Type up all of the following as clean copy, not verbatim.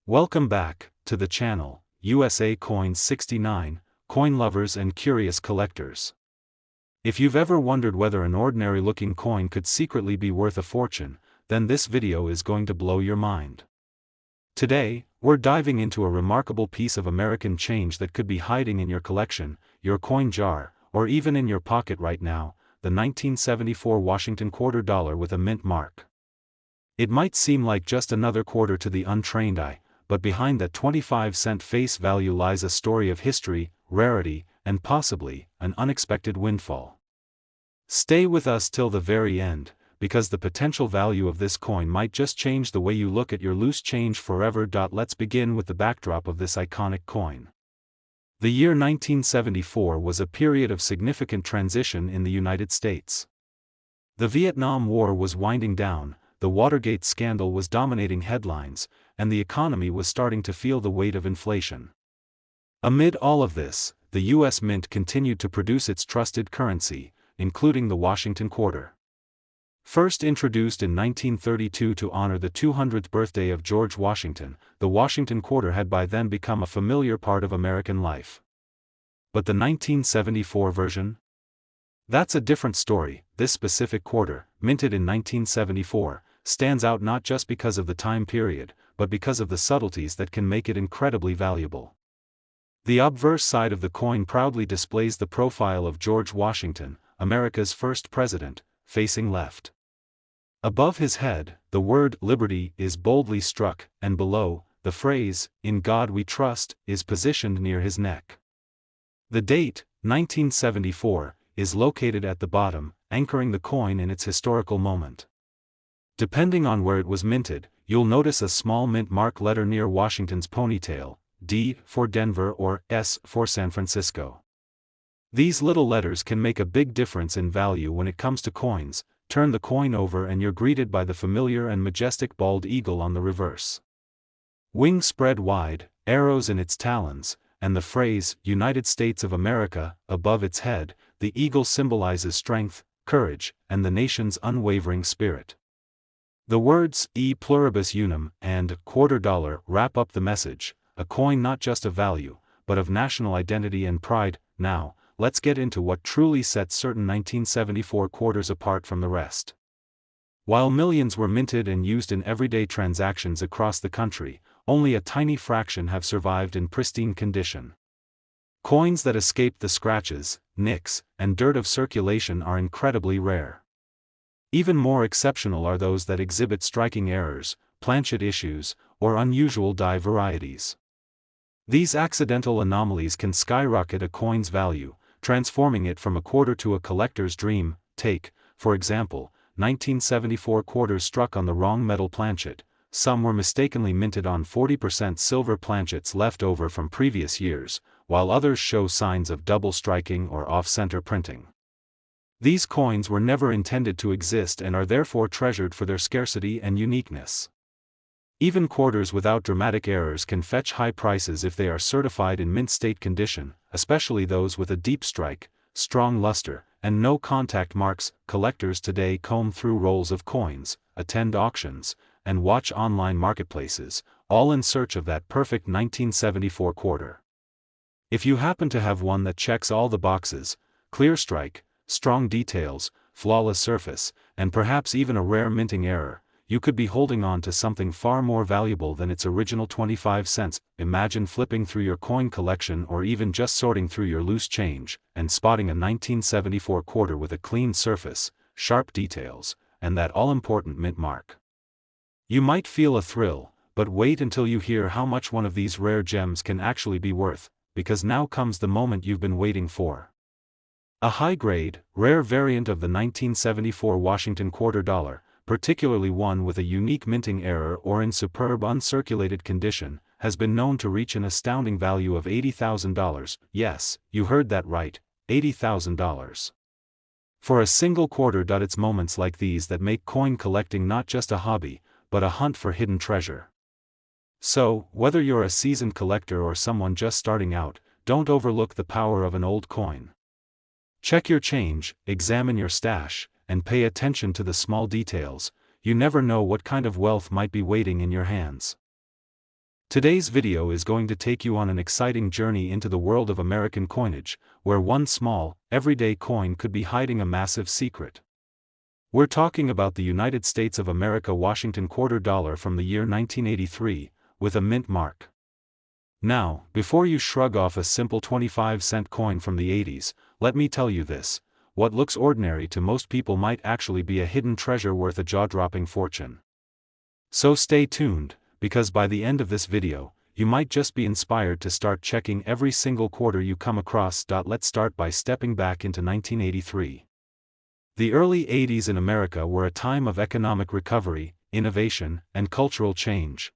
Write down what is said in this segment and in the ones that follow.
Welcome back to the channel, USA Coins 69, coin lovers and curious collectors. If you've ever wondered whether an ordinary-looking coin could secretly be worth a fortune, then this video is going to blow your mind. Today, we're diving into a remarkable piece of American change that could be hiding in your collection, your coin jar, or even in your pocket right now, the 1974 Washington quarter dollar with a mint mark. It might seem like just another quarter to the untrained eye, but behind that 25-cent face value lies a story of history, rarity, and possibly, an unexpected windfall. Stay with us till the very end, because the potential value of this coin might just change the way you look at your loose change forever. Let's begin with the backdrop of this iconic coin. The year 1974 was a period of significant transition in the United States. The Vietnam War was winding down, the Watergate scandal was dominating headlines, and the economy was starting to feel the weight of inflation. Amid all of this, the U.S. Mint continued to produce its trusted currency, including the Washington quarter. First introduced in 1932 to honor the 200th birthday of George Washington, the Washington quarter had by then become a familiar part of American life. But the 1974 version? That's a different story. This specific quarter, minted in 1974, stands out not just because of the time period, but because of the subtleties that can make it incredibly valuable. The obverse side of the coin proudly displays the profile of George Washington, America's first president, facing left. Above his head, the word "Liberty" is boldly struck, and below, the phrase, "In God We Trust," is positioned near his neck. The date, 1974, is located at the bottom, anchoring the coin in its historical moment. Depending on where it was minted, you'll notice a small mint mark letter near Washington's ponytail, D for Denver or S for San Francisco. These little letters can make a big difference in value when it comes to coins. Turn the coin over and you're greeted by the familiar and majestic bald eagle on the reverse. Wings spread wide, arrows in its talons, and the phrase, "United States of America," above its head. The eagle symbolizes strength, courage, and the nation's unwavering spirit. The words, "E pluribus unum," and "quarter dollar" wrap up the message, a coin not just of value, but of national identity and pride. Now, let's get into what truly sets certain 1974 quarters apart from the rest. While millions were minted and used in everyday transactions across the country, only a tiny fraction have survived in pristine condition. Coins that escape the scratches, nicks, and dirt of circulation are incredibly rare. Even more exceptional are those that exhibit striking errors, planchet issues, or unusual die varieties. These accidental anomalies can skyrocket a coin's value, transforming it from a quarter to a collector's dream. Take, for example, 1974 quarters struck on the wrong metal planchet. Some were mistakenly minted on 40% silver planchets left over from previous years, while others show signs of double striking or off-center printing. These coins were never intended to exist and are therefore treasured for their scarcity and uniqueness. Even quarters without dramatic errors can fetch high prices if they are certified in mint state condition, especially those with a deep strike, strong luster, and no contact marks. Collectors today comb through rolls of coins, attend auctions, and watch online marketplaces, all in search of that perfect 1974 quarter. If you happen to have one that checks all the boxes, clear strike, strong details, flawless surface, and perhaps even a rare minting error, you could be holding on to something far more valuable than its original 25 cents. Imagine flipping through your coin collection or even just sorting through your loose change, and spotting a 1974 quarter with a clean surface, sharp details, and that all-important mint mark. You might feel a thrill, but wait until you hear how much one of these rare gems can actually be worth, because now comes the moment you've been waiting for. A high-grade, rare variant of the 1974 Washington quarter dollar, particularly one with a unique minting error or in superb uncirculated condition, has been known to reach an astounding value of $80,000. Yes, you heard that right, $80,000. For a single quarter. It's moments like these that make coin collecting not just a hobby, but a hunt for hidden treasure. So, whether you're a seasoned collector or someone just starting out, don't overlook the power of an old coin. Check your change, examine your stash, and pay attention to the small details. You never know what kind of wealth might be waiting in your hands. Today's video is going to take you on an exciting journey into the world of American coinage, where one small, everyday coin could be hiding a massive secret. We're talking about the United States of America Washington quarter dollar from the year 1983, with a mint mark. Now, before you shrug off a simple 25-cent coin from the 80s, let me tell you this: what looks ordinary to most people might actually be a hidden treasure worth a jaw-dropping fortune. So stay tuned, because by the end of this video, you might just be inspired to start checking every single quarter you come across. Let's start by stepping back into 1983. The early 80s in America were a time of economic recovery, innovation, and cultural change.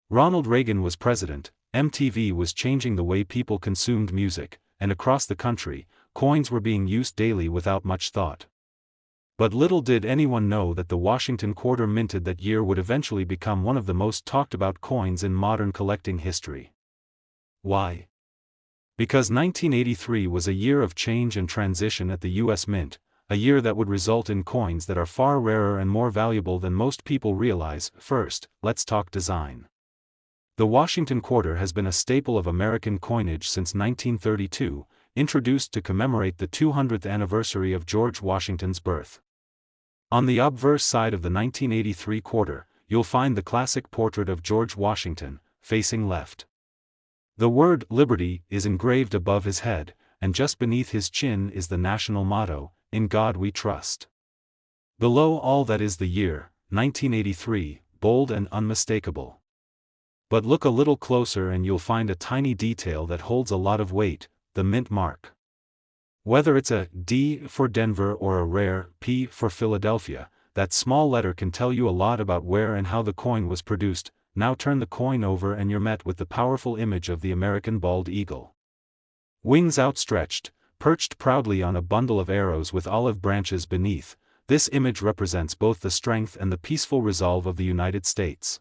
Ronald Reagan was president, MTV was changing the way people consumed music, and across the country, coins were being used daily without much thought. But little did anyone know that the Washington quarter minted that year would eventually become one of the most talked about coins in modern collecting history. Why? Because 1983 was a year of change and transition at the U.S. Mint, a year that would result in coins that are far rarer and more valuable than most people realize. First, let's talk design. The Washington quarter has been a staple of American coinage since 1932, introduced to commemorate the 200th anniversary of George Washington's birth. On the obverse side of the 1983 quarter, you'll find the classic portrait of George Washington, facing left. The word "Liberty" is engraved above his head, and just beneath his chin is the national motto, "In God We Trust." Below all that is the year, 1983, bold and unmistakable. But look a little closer and you'll find a tiny detail that holds a lot of weight: the mint mark. Whether it's a D for Denver or a rare P for Philadelphia, that small letter can tell you a lot about where and how the coin was produced. Now turn the coin over and you're met with the powerful image of the American bald eagle. Wings outstretched, perched proudly on a bundle of arrows with olive branches beneath, this image represents both the strength and the peaceful resolve of the United States.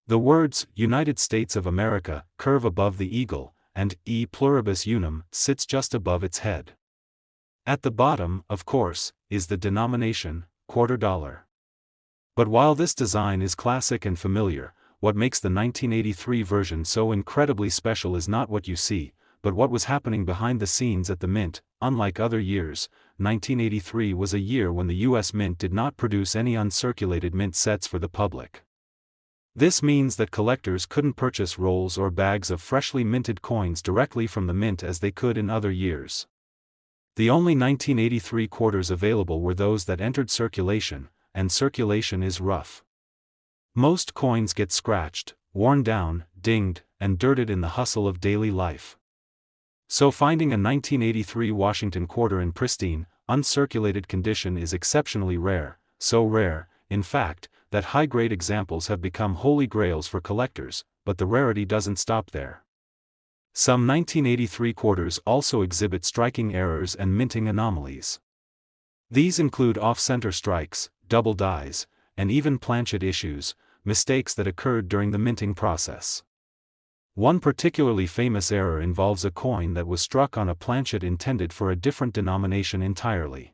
The words "United States of America" curve above the eagle, and "E pluribus unum" sits just above its head. At the bottom, of course, is the denomination, quarter dollar. But while this design is classic and familiar, what makes the 1983 version so incredibly special is not what you see, but what was happening behind the scenes at the Mint. Unlike other years, 1983 was a year when the U.S. Mint did not produce any uncirculated mint sets for the public. This means that collectors couldn't purchase rolls or bags of freshly minted coins directly from the mint as they could in other years. The only 1983 quarters available were those that entered circulation, and circulation is rough. Most coins get scratched, worn down, dinged, and dirted in the hustle of daily life. So finding a 1983 Washington quarter in pristine, uncirculated condition is exceptionally rare, so rare, in fact, that high-grade examples have become holy grails for collectors, but the rarity doesn't stop there. Some 1983 quarters also exhibit striking errors and minting anomalies. These include off-center strikes, double dies, and even planchet issues, mistakes that occurred during the minting process. One particularly famous error involves a coin that was struck on a planchet intended for a different denomination entirely.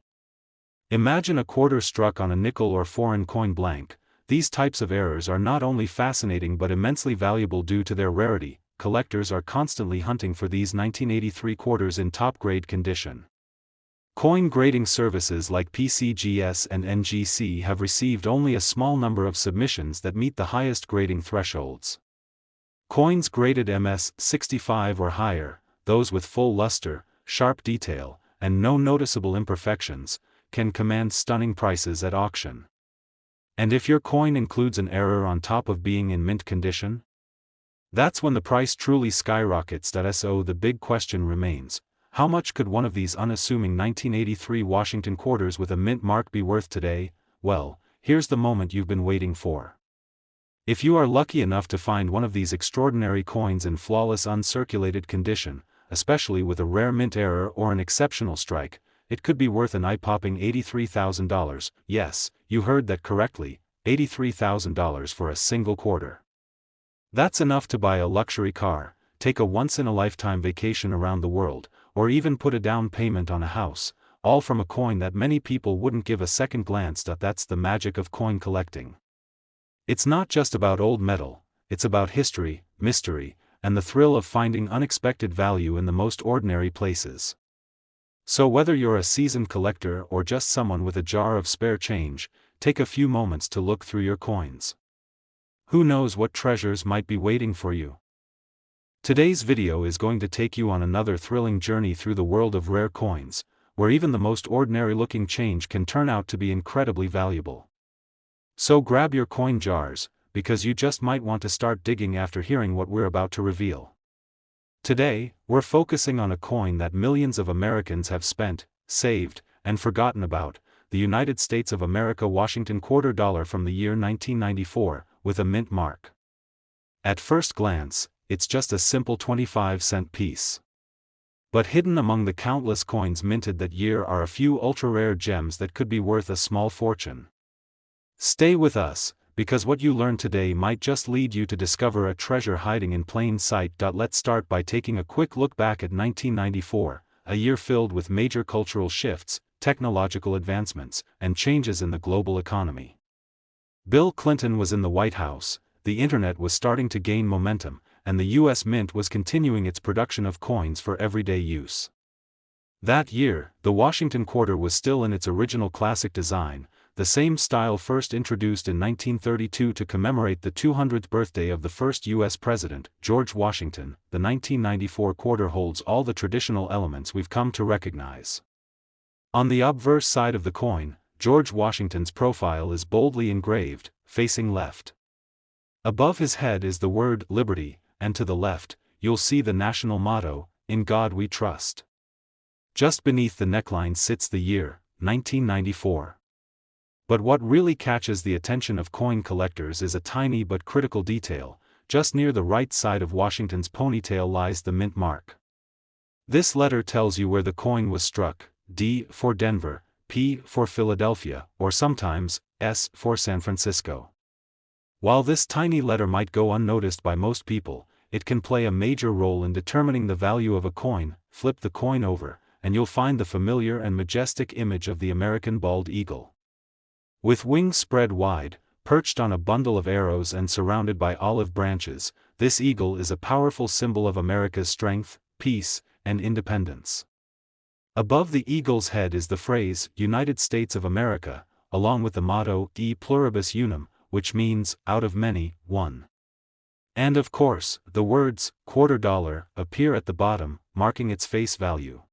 Imagine a quarter struck on a nickel or foreign coin blank. These types of errors are not only fascinating but immensely valuable due to their rarity. Collectors are constantly hunting for these 1983 quarters in top-grade condition. Coin grading services like PCGS and NGC have received only a small number of submissions that meet the highest grading thresholds. Coins graded MS-65 or higher, those with full luster, sharp detail, and no noticeable imperfections, can command stunning prices at auction. And if your coin includes an error on top of being in mint condition? That's when the price truly skyrockets. So the big question remains: how much could one of these unassuming 1983 Washington quarters with a mint mark be worth today? Well, here's the moment you've been waiting for. If you are lucky enough to find one of these extraordinary coins in flawless uncirculated condition, especially with a rare mint error or an exceptional strike, it could be worth an eye-popping $83,000. Yes, you heard that correctly, $83,000 for a single quarter. That's enough to buy a luxury car, take a once-in-a-lifetime vacation around the world, or even put a down payment on a house, all from a coin that many people wouldn't give a second glance at. That's the magic of coin collecting. It's not just about old metal, it's about history, mystery, and the thrill of finding unexpected value in the most ordinary places. So whether you're a seasoned collector or just someone with a jar of spare change, take a few moments to look through your coins. Who knows what treasures might be waiting for you? Today's video is going to take you on another thrilling journey through the world of rare coins, where even the most ordinary-looking change can turn out to be incredibly valuable. So grab your coin jars, because you just might want to start digging after hearing what we're about to reveal. Today, we're focusing on a coin that millions of Americans have spent, saved, and forgotten about, the United States of America Washington quarter dollar from the year 1994, with a mint mark. At first glance, it's just a simple 25-cent piece. But hidden among the countless coins minted that year are a few ultra-rare gems that could be worth a small fortune. Stay with us, because what you learn today might just lead you to discover a treasure hiding in plain sight. Let's start by taking a quick look back at 1994, a year filled with major cultural shifts, technological advancements, and changes in the global economy. Bill Clinton was in the White House, the internet was starting to gain momentum, and the U.S. Mint was continuing its production of coins for everyday use. That year, the Washington quarter was still in its original classic design, the same style first introduced in 1932 to commemorate the 200th birthday of the first U.S. President, George Washington. The 1994 quarter holds all the traditional elements we've come to recognize. On the obverse side of the coin, George Washington's profile is boldly engraved, facing left. Above his head is the word Liberty, and to the left, you'll see the national motto, "In God We Trust." Just beneath the neckline sits the year, 1994. But what really catches the attention of coin collectors is a tiny but critical detail. Just near the right side of Washington's ponytail lies the mint mark. This letter tells you where the coin was struck: D for Denver, P for Philadelphia, or sometimes S for San Francisco. While this tiny letter might go unnoticed by most people, it can play a major role in determining the value of a coin. Flip the coin over, and you'll find the familiar and majestic image of the American bald eagle. With wings spread wide, perched on a bundle of arrows and surrounded by olive branches, this eagle is a powerful symbol of America's strength, peace, and independence. Above the eagle's head is the phrase, United States of America, along with the motto, E pluribus unum, which means, out of many, one. And of course, the words, quarter dollar, appear at the bottom, marking its face value.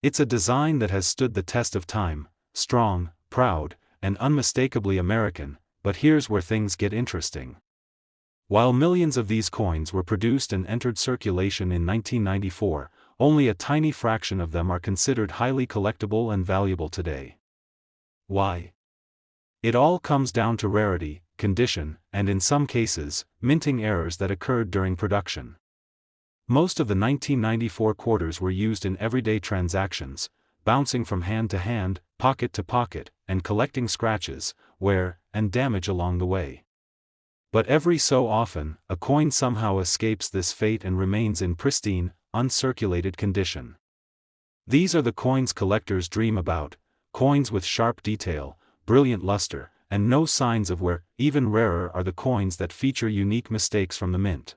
It's a design that has stood the test of time, strong, proud, and unmistakably American. But here's where things get interesting. While millions of these coins were produced and entered circulation in 1994, only a tiny fraction of them are considered highly collectible and valuable today. Why? It all comes down to rarity, condition, and in some cases, minting errors that occurred during production. Most of the 1994 quarters were used in everyday transactions, bouncing from hand to hand, pocket to pocket, and collecting scratches, wear, and damage along the way. But every so often, a coin somehow escapes this fate and remains in pristine, uncirculated condition. These are the coins collectors dream about, coins with sharp detail, brilliant luster, and no signs of wear. Even rarer are the coins that feature unique mistakes from the mint.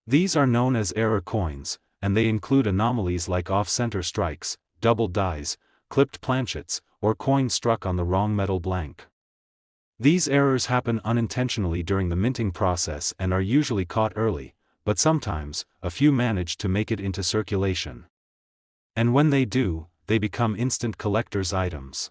These are known as error coins, and they include anomalies like off-center strikes, double dies, clipped planchets, or coins struck on the wrong metal blank. These errors happen unintentionally during the minting process and are usually caught early, but sometimes, a few manage to make it into circulation. And when they do, they become instant collector's items.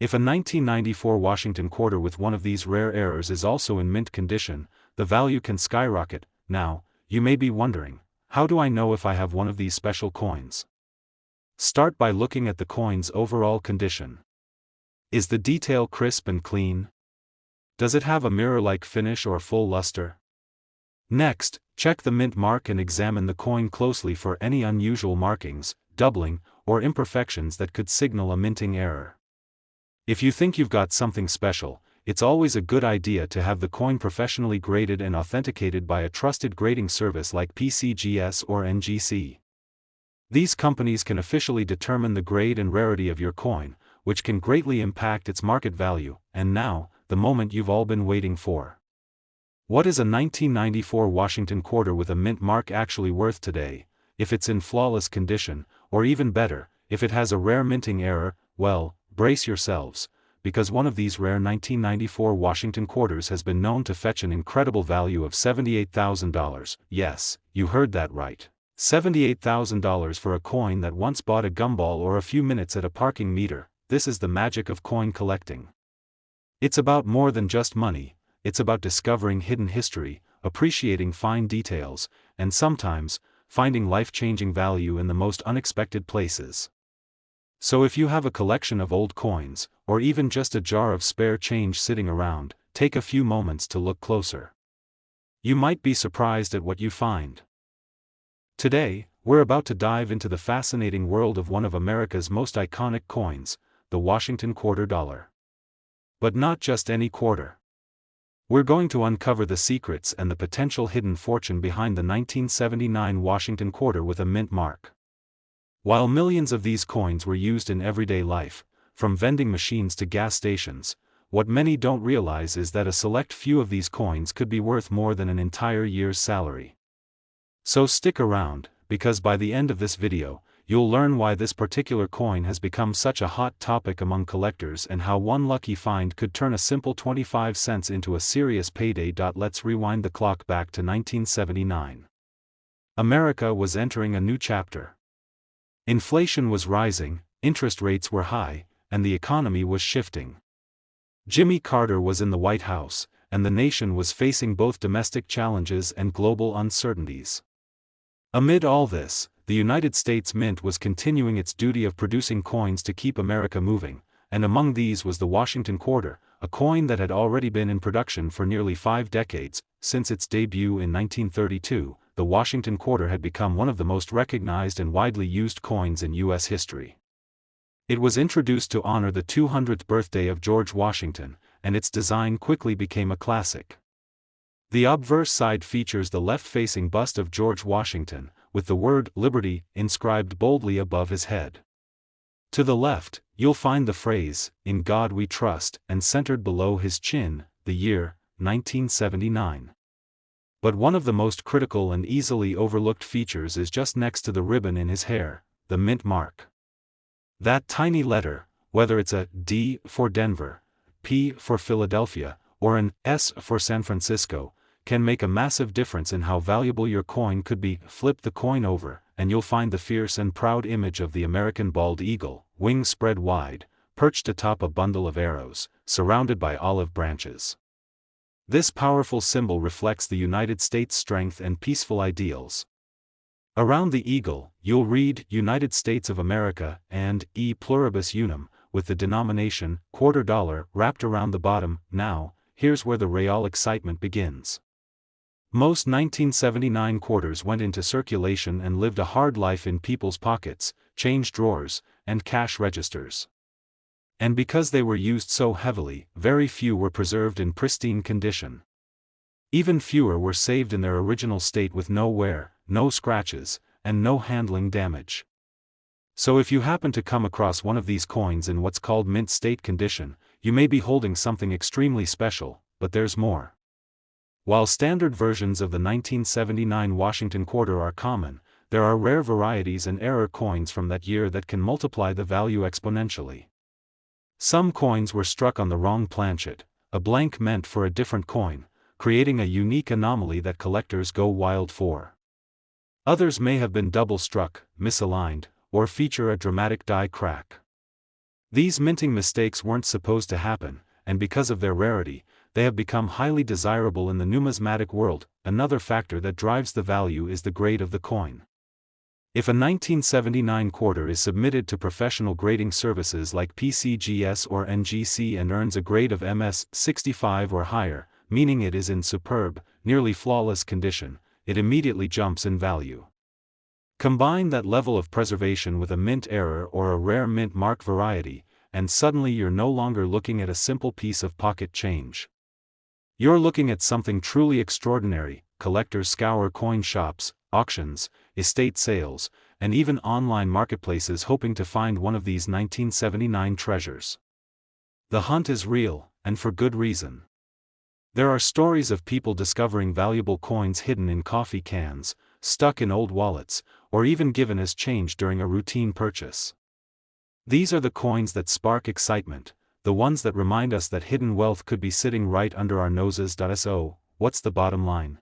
If a 1994 Washington quarter with one of these rare errors is also in mint condition, the value can skyrocket. Now, you may be wondering, how do I know if I have one of these special coins? Start by looking at the coin's overall condition. Is the detail crisp and clean? Does it have a mirror-like finish or full luster? Next, check the mint mark and examine the coin closely for any unusual markings, doubling, or imperfections that could signal a minting error. If you think you've got something special, it's always a good idea to have the coin professionally graded and authenticated by a trusted grading service like PCGS or NGC. These companies can officially determine the grade and rarity of your coin, which can greatly impact its market value. And now, the moment you've all been waiting for. What is a 1994 Washington quarter with a mint mark actually worth today, if it's in flawless condition, or even better, if it has a rare minting error? Well, brace yourselves, because one of these rare 1994 Washington quarters has been known to fetch an incredible value of $78,000. Yes, you heard that right. $78,000 for a coin that once bought a gumball or a few minutes at a parking meter. This is the magic of coin collecting. It's about more than just money. It's about discovering hidden history, appreciating fine details, and sometimes, finding life-changing value in the most unexpected places. So if you have a collection of old coins, or even just a jar of spare change sitting around, take a few moments to look closer. You might be surprised at what you find. Today, we're about to dive into the fascinating world of one of America's most iconic coins, the Washington quarter dollar. But not just any quarter. We're going to uncover the secrets and the potential hidden fortune behind the 1979 Washington quarter with a mint mark. While millions of these coins were used in everyday life, from vending machines to gas stations, what many don't realize is that a select few of these coins could be worth more than an entire year's salary. So stick around, because by the end of this video, you'll learn why this particular coin has become such a hot topic among collectors and how one lucky find could turn a simple 25 cents into a serious payday. Let's rewind the clock back to 1979. America was entering a new chapter. Inflation was rising, interest rates were high, and the economy was shifting. Jimmy Carter was in the White House, and the nation was facing both domestic challenges and global uncertainties. Amid all this, the United States Mint was continuing its duty of producing coins to keep America moving, and among these was the Washington quarter, a coin that had already been in production for nearly 5 decades. Since its debut in 1932, the Washington quarter had become one of the most recognized and widely used coins in U.S. history. It was introduced to honor the 200th birthday of George Washington, and its design quickly became a classic. The obverse side features the left-facing bust of George Washington, with the word "Liberty" inscribed boldly above his head. To the left, you'll find the phrase, "In God We Trust," and centered below his chin, the year, 1979. But one of the most critical and easily overlooked features is just next to the ribbon in his hair, the mint mark. That tiny letter, whether it's a D for Denver, P for Philadelphia, or an S for San Francisco, can make a massive difference in how valuable your coin could be. Flip the coin over, and you'll find the fierce and proud image of the American bald eagle, wings spread wide, perched atop a bundle of arrows, surrounded by olive branches. This powerful symbol reflects the United States' strength and peaceful ideals. Around the eagle, you'll read United States of America and E pluribus unum, with the denomination quarter dollar wrapped around the bottom. Now, here's where the real excitement begins. Most 1979 quarters went into circulation and lived a hard life in people's pockets, change drawers, and cash registers. And because they were used so heavily, very few were preserved in pristine condition. Even fewer were saved in their original state with no wear, no scratches, and no handling damage. So if you happen to come across one of these coins in what's called mint state condition, you may be holding something extremely special, but there's more. While standard versions of the 1979 Washington quarter are common, there are rare varieties and error coins from that year that can multiply the value exponentially. Some coins were struck on the wrong planchet, a blank meant for a different coin, creating a unique anomaly that collectors go wild for. Others may have been double-struck, misaligned, or feature a dramatic die crack. These minting mistakes weren't supposed to happen, and because of their rarity, they have become highly desirable in the numismatic world. Another factor that drives the value is the grade of the coin. If a 1979 quarter is submitted to professional grading services like PCGS or NGC and earns a grade of MS 65 or higher, meaning it is in superb, nearly flawless condition, it immediately jumps in value. Combine that level of preservation with a mint error or a rare mint mark variety, and suddenly you're no longer looking at a simple piece of pocket change. You're looking at something truly extraordinary. Collectors scour coin shops, auctions, estate sales, and even online marketplaces hoping to find one of these 1979 treasures. The hunt is real, and for good reason. There are stories of people discovering valuable coins hidden in coffee cans, stuck in old wallets, or even given as change during a routine purchase. These are the coins that spark excitement, the ones that remind us that hidden wealth could be sitting right under our noses. So, what's the bottom line?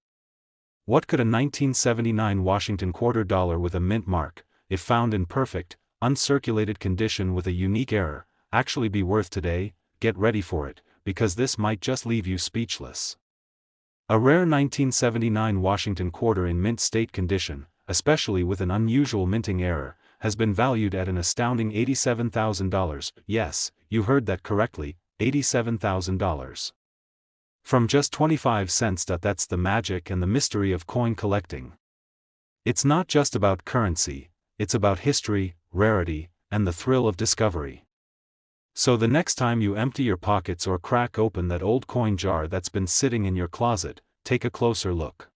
What could a 1979 Washington quarter dollar with a mint mark, if found in perfect, uncirculated condition with a unique error, actually be worth today? Get ready for it, because this might just leave you speechless. A rare 1979 Washington quarter in mint state condition, especially with an unusual minting error, has been valued at an astounding $87,000. Yes, you heard that correctly, $87,000. From just 25 cents. That's the magic and the mystery of coin collecting. It's not just about currency, it's about history, rarity, and the thrill of discovery. So the next time you empty your pockets or crack open that old coin jar that's been sitting in your closet, take a closer look.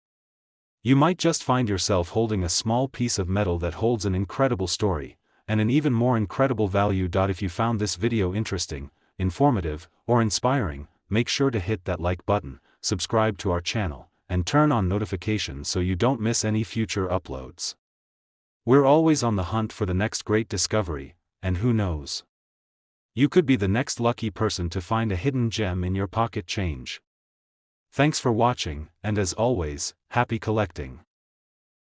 You might just find yourself holding a small piece of metal that holds an incredible story, and an even more incredible value. If you found this video interesting, informative, or inspiring, make sure to hit that like button, subscribe to our channel, and turn on notifications so you don't miss any future uploads. We're always on the hunt for the next great discovery, and who knows? You could be the next lucky person to find a hidden gem in your pocket change. Thanks for watching, and as always, happy collecting.